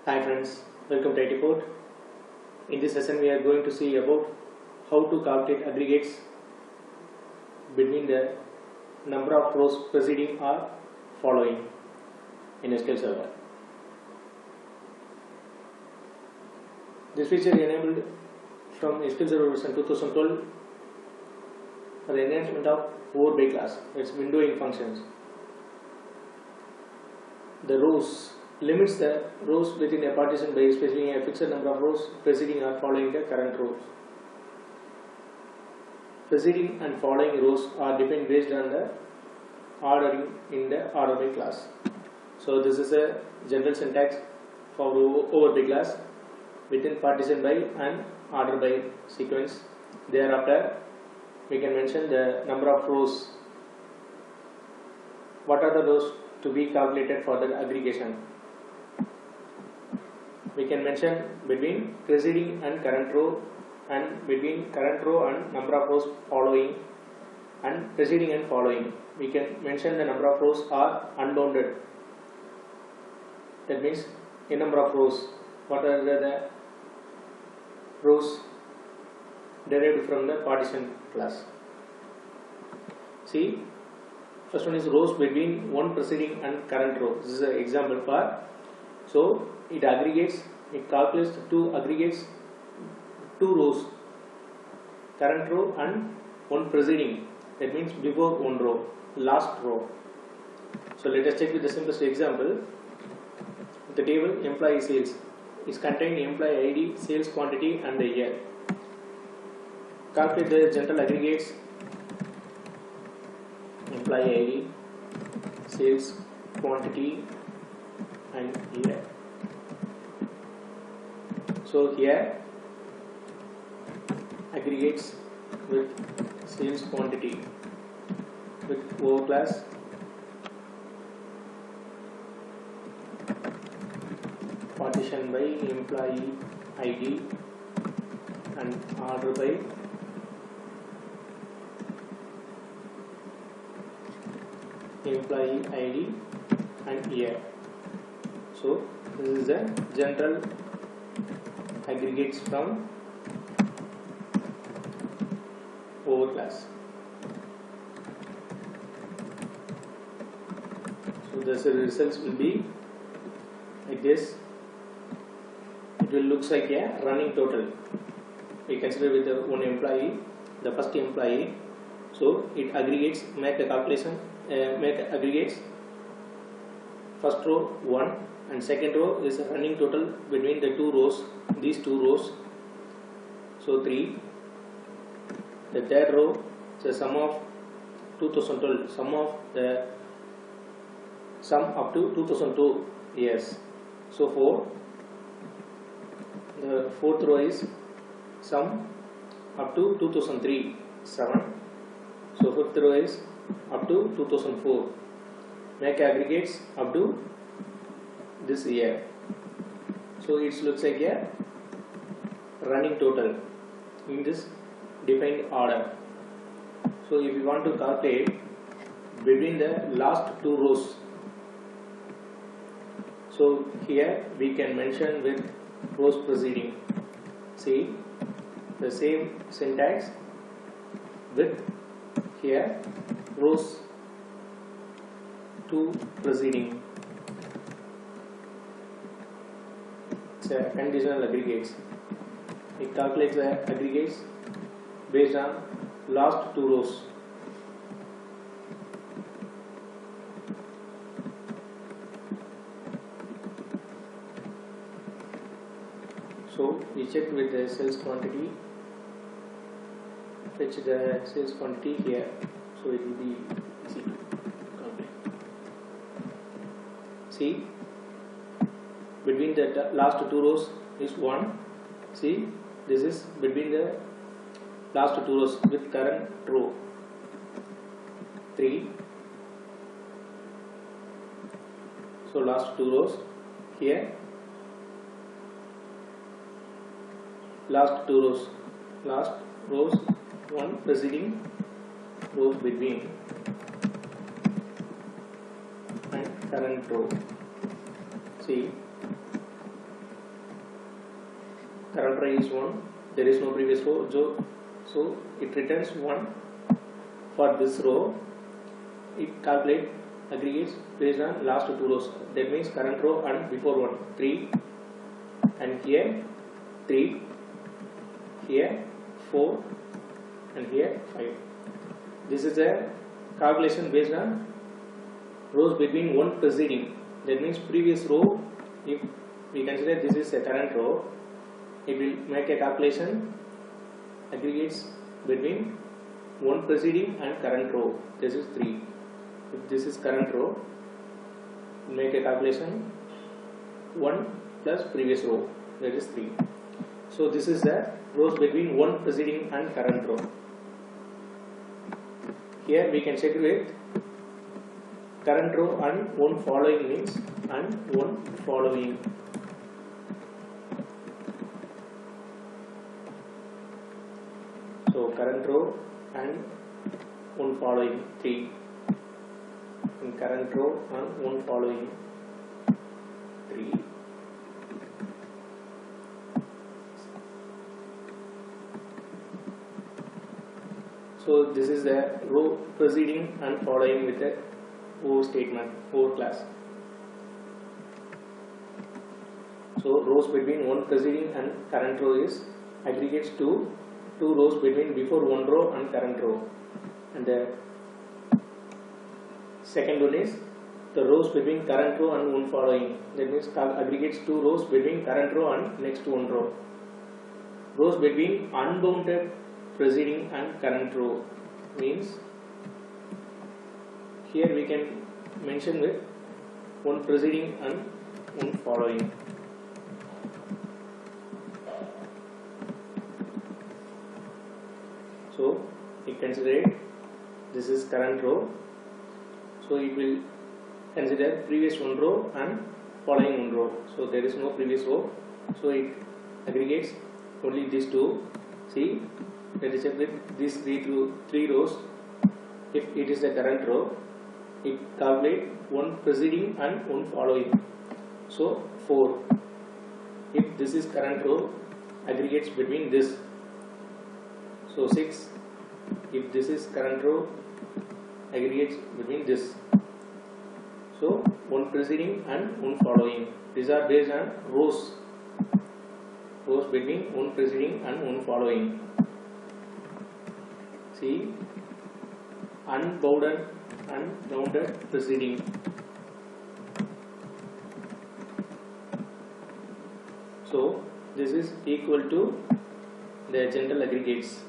Hi friends, welcome to IT Port. In this session we are going to see about how to calculate aggregates between the number of rows preceding or following in SQL Server. This feature is enabled from SQL Server version 2012 for the enhancement of overlay class, its windowing functions. The rows limits the rows within a partition by specifying a fixed number of rows preceding or following the current rows. Preceding and following rows are defined based on the ordering in the order by class. So this is a general syntax for overlay class within partition by and order by sequence. Thereafter we can mention the number of rows. What are the rows to be calculated for the aggregation? We can mention between preceding and current row, and between current row and number of rows following, and preceding and following. We can mention the number of rows are unbounded. That means a number of rows. What are the rows derived from the partition class? See, first one is rows between one preceding and current row. This is an example for. So it aggregates, it calculates two aggregates, two rows, current row and one preceding. That means before one row, last row. So let us check with the simplest example. The table employee sales is contained employee ID, sales quantity and the year. Calculate the general aggregates, employee ID, sales quantity and year. So here aggregates with sales quantity with overclass, partition by employee ID and order by employee ID and year. So this is the general aggregates from overclass. So the results will be like this. It will look like a running total. We consider with the one employee, the first employee. So it aggregates, make the calculation, make aggregates. First row 1 and second row is a running total between the two rows, these two rows. So 3. The third row is a sum of 2012, sum up to 2002 years. So 4. The fourth row is sum up to 2003, 7. So fifth row is up to 2004. Make aggregates up to this year. So it looks like a running total in this defined order. So if you want to calculate between the last two rows, so here we can mention with rows preceding. See the same syntax with here rows to preceding. It's a conditional aggregates. It calculates the aggregates based on last two rows. So we check with the sales quantity, fetch the sales quantity here, so it will be easy to calculate. See, between the last two rows is 1. See, this is between the last two rows with current row. 3. So last two rows here. Last two rows, last rows 1 preceding, rows between and current row. See, try is 1. There is no previous row, so it returns 1 for this row. It calculates aggregates based on last 2 rows. That means current row and before one 3, and here 3, here 4, and here 5. This is a calculation based on rows between one preceding. That means previous row. If we consider this is a current row, it will make a calculation aggregates between one preceding and current row. This is 3. If this is current row, make a calculation 1 plus previous row, that is 3. So this is the rows between one preceding and current row. Here we can check with current row and one following means and one following. So current row and one following 3, and current row and one following 3. So this is the row preceding and following with a O statement, O class. So rows between one preceding and current row is aggregates to 2 rows between before one row and current row. And the second one is the rows between current row and one following. That means aggregates 2 rows between current row and next one row. Rows between unbounded preceding and current row means here we can mention with one preceding and one following. So we consider this is current row, so it will consider previous one row and following one row. So there is no previous row, so it aggregates only these 2. See, let us check with these 3 rows. If it is the current row, it calculates one preceding and one following. So 4. If this is current row, aggregates between this. So 6. If this is current row, aggregates between this. So one preceding and one following. These are based on rows between one preceding and one following. See, unbounded preceding. So this is equal to the general aggregates.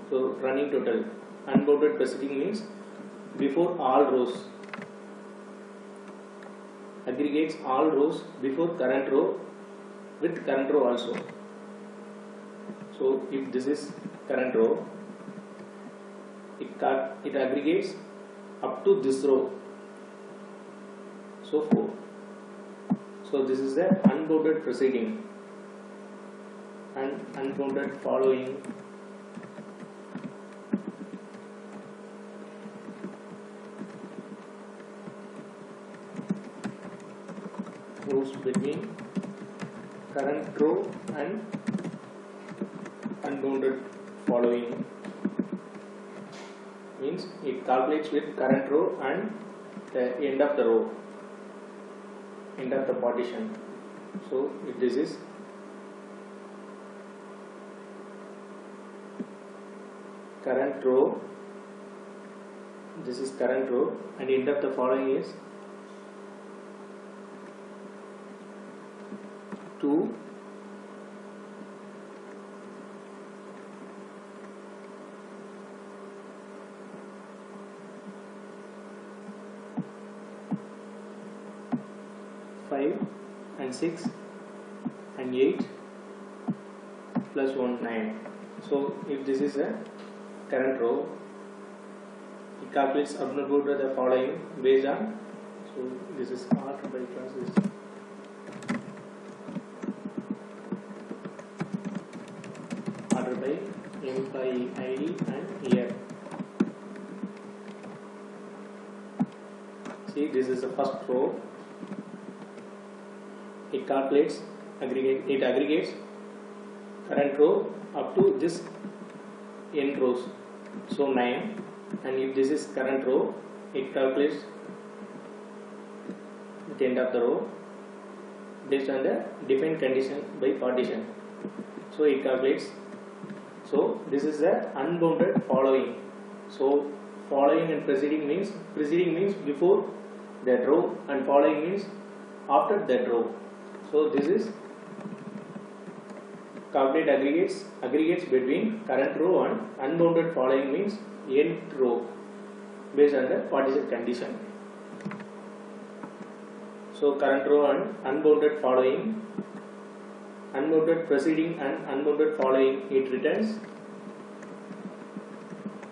So running total. Unbounded preceding means before all rows. Aggregates all rows before current row with current row also. So if this is current row, it aggregates up to this row. So 4. So this is the unbounded preceding and unbounded following. Rows between current row and unbounded following means it calculates with current row and the end of the row, end of the partition. So if this is current row, this is current row, and end of the following is 2, 5 and 6 and 8 plus 1 9. So if this is a current row, it calculates about the following based on, so this is order by class, order by employee ID and year. See, this is the first row. It calculates, it aggregates current row up to this n rows, so 9, and if this is current row, it calculates at the end of the row based on the defined condition by partition. So it calculates. So this is the unbounded following. So following and preceding means before that row, and following means after that row. So this is calculate aggregates between current row and unbounded following means nth row based on the partition condition. So current row and unbounded following, unbounded preceding and unbounded following, it returns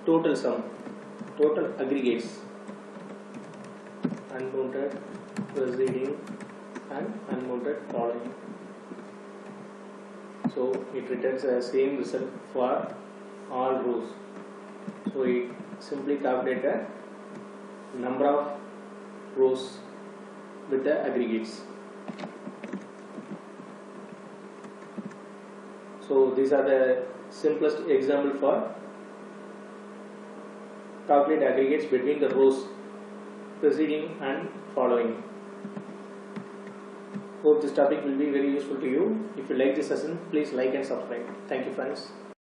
total sum, total aggregates, unbounded preceding and unbounded following. So it returns the same result for all rows. So it simply calculates the number of rows with the aggregates. So these are the simplest example for calculate aggregates between the rows preceding and following. Hope this topic will be very useful to you. If you like this session, please like and subscribe. Thank you, friends.